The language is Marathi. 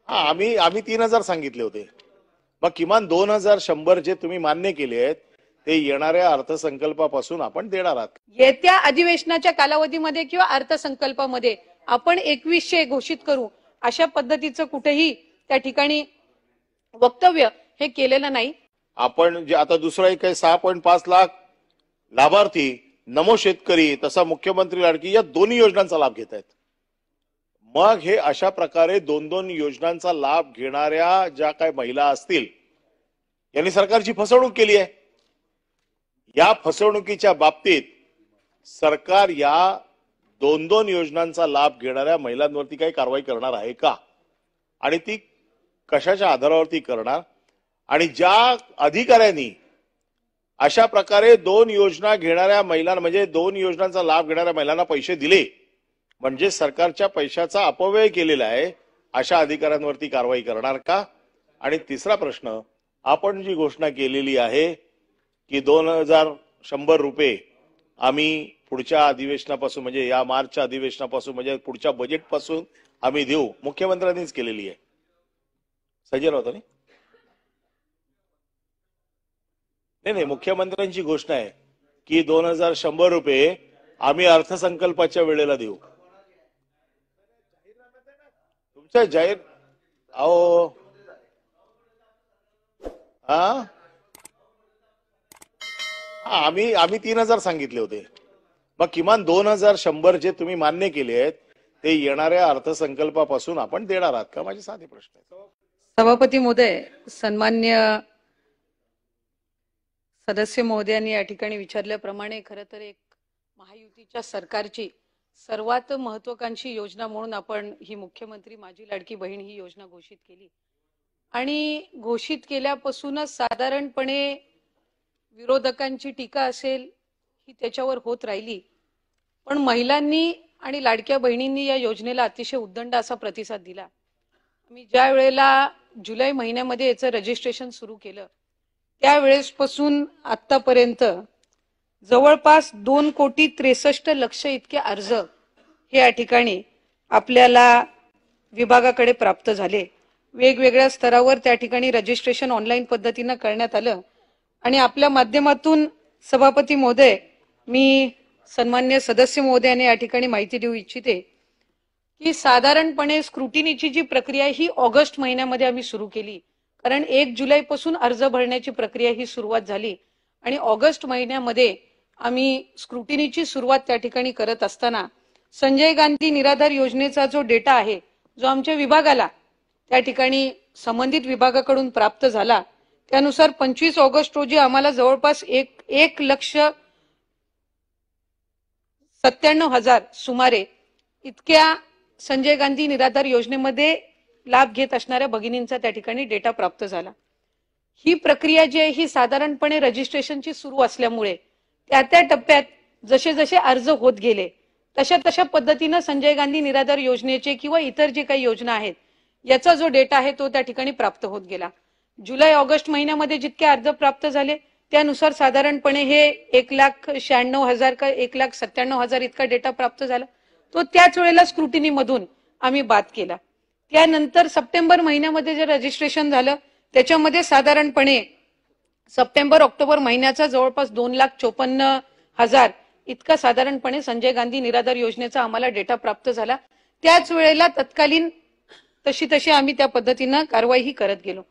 हा आम्ही आम्ही 3,000 सांगितले होते, मग किमान 2,100 जे तुम्ही मान्य केले आहेत ते येणाऱ्या अर्थसंकल्पापासून आपण देणार आहात. येत्या अधिवेशनाच्या कालावधीमध्ये किंवा अर्थसंकल्पामध्ये आपण 2100 घोषित करू अशा पद्धतीचं कुठेही त्या ठिकाणी वक्तव्य हे केलेलं नाही. आपण जे आता दुसरा एक आहे 6.5 लाख लाभार्थी नमो शेतकरी तसा मुख्यमंत्री लाडकी या दोन्ही योजनांचा लाभ घेत आहेत. मग हे अशा प्रकारे दोन दोन योजनांचा लाभ घेणाऱ्या ज्या काही महिला असतील यांनी सरकारची फसवणूक केली आहे. या फसवणुकीच्या बाबतीत सरकार या दोन दोन योजनांचा लाभ घेणाऱ्या महिलांवरती काही कारवाई करणार आहे का आणि ती कशाच्या आधारावरती करणार आणि ज्या अधिकाऱ्यांनी अशा प्रकारे दोन योजना घेणाऱ्या महिलांना म्हणजे दोन योजनांचा लाभ घेणाऱ्या महिलांना पैसे दिले म्हणजे सरकारच्या पैशाचा अपव्यय केलेला आहे अशा अधिकाऱ्यांवरती कारवाई करणार का. आणि तिसरा प्रश्न, आपण जी घोषणा केलेली आहे की 2,100 रुपये आम्ही पुढच्या अधिवेशनापासून म्हणजे या मार्चच्या अधिवेशनापासून म्हणजे पुढच्या बजेटपासून आम्ही देऊ, मुख्यमंत्र्यांनीच केलेली आहे. संजय राऊत नाही, मुख्यमंत्र्यांची घोषणा आहे की 2,100 रुपये आम्ही अर्थसंकल्पाच्या वेळेला देऊ. तुमच्या जाहीर अहो आम्ही 3,000 सांगितले होते, मग किमान 2,100 जे तुम्ही मान्य केले आहेत ते येणाऱ्या अर्थसंकल्पापासून आपण देणार आहात का, माझे साधे प्रश्न आहेत. सभापती महोदय, सन्मान्य सदस्य महोदयांनी या ठिकाणी विचारल्याप्रमाणे खरं तर एक महायुतीच्या सरकारची सर्वात महत्वाकांक्षी योजना म्हणून आपण ही मुख्यमंत्री माझी लाडकी बहीण ही योजना घोषित केली आणि घोषित केल्यापासूनच साधारणपणे विरोधकांची टीका असेल ही त्याच्यावर होत राहिली, पण महिलांनी आणि लाडक्या बहिणींनी या योजनेला अतिशय उद्दंड असा प्रतिसाद दिला. मी ज्या वेळेला जुलै महिन्यामध्ये याचं रजिस्ट्रेशन सुरू केलं त्यावेळेसपासून आतापर्यंत जवळपास 2,63,00,000 इतके अर्ज हे या ठिकाणी आपल्याला विभागाकडे प्राप्त झाले. वेगवेगळ्या स्तरावर त्या ठिकाणी रजिस्ट्रेशन ऑनलाईन पद्धतीने करण्यात आलं आणि आपल्या माध्यमातून सभापती महोदय मी सन्मान्य सदस्य महोदयाने या ठिकाणी माहिती देऊ इच्छिते की साधारणपणे स्क्रुटिनीची जी प्रक्रिया ही ऑगस्ट महिन्यामध्ये आम्ही सुरू केली, कारण 1 जुलैपासून अर्ज भरण्याची प्रक्रिया ही सुरुवात झाली आणि ऑगस्ट महिन्यामध्ये आम्ही स्क्रुटिनीची सुरुवात त्या ठिकाणी करत असताना संजय गांधी निराधार योजनेचा जो डेटा आहे जो आमच्या विभागाला त्या ठिकाणी संबंधित विभागाकडून प्राप्त झाला त्यानुसार 25 ऑगस्ट रोजी आम्हाला जवळपास 1,97,000 सुमारे इतक्या संजय गांधी निराधार योजनेमध्ये लाभ घेत असणाऱ्या भगिनींचा त्या ठिकाणी डेटा प्राप्त झाला. ही प्रक्रिया जी आहे ही साधारणपणे रजिस्ट्रेशनची सुरू असल्यामुळे त्या त्या टप्प्यात जसे जसे अर्ज होत गेले तशा पद्धतीने संजय गांधी निराधार योजनेचे किंवा इतर जे काही योजना आहेत याचा जो डेटा आहे तो त्या ठिकाणी प्राप्त होत गेला. जुलै ऑगस्ट महिन्यामध्ये जितके अर्ज प्राप्त झाले त्यानुसार साधारणपणे हे 1,96,000 का 1,97,000 इतका डेटा प्राप्त झाला. तो त्याच वेळेला स्क्रुटिनी मधून आम्ही बाद केला. त्यानंतर सप्टेंबर महिन्यामध्ये जे रजिस्ट्रेशन झालं त्याच्यामध्ये साधारणपणे सप्टेंबर ऑक्टोबर महिन्याचा जवळपास 2,54,000 इतका साधारणपणे संजय गांधी निराधार योजनेचा आम्हाला डेटा प्राप्त झाला. त्याच वेळेला तत्कालीन तशी आम्ही त्या पद्धतीने कारवाई करत गेलो.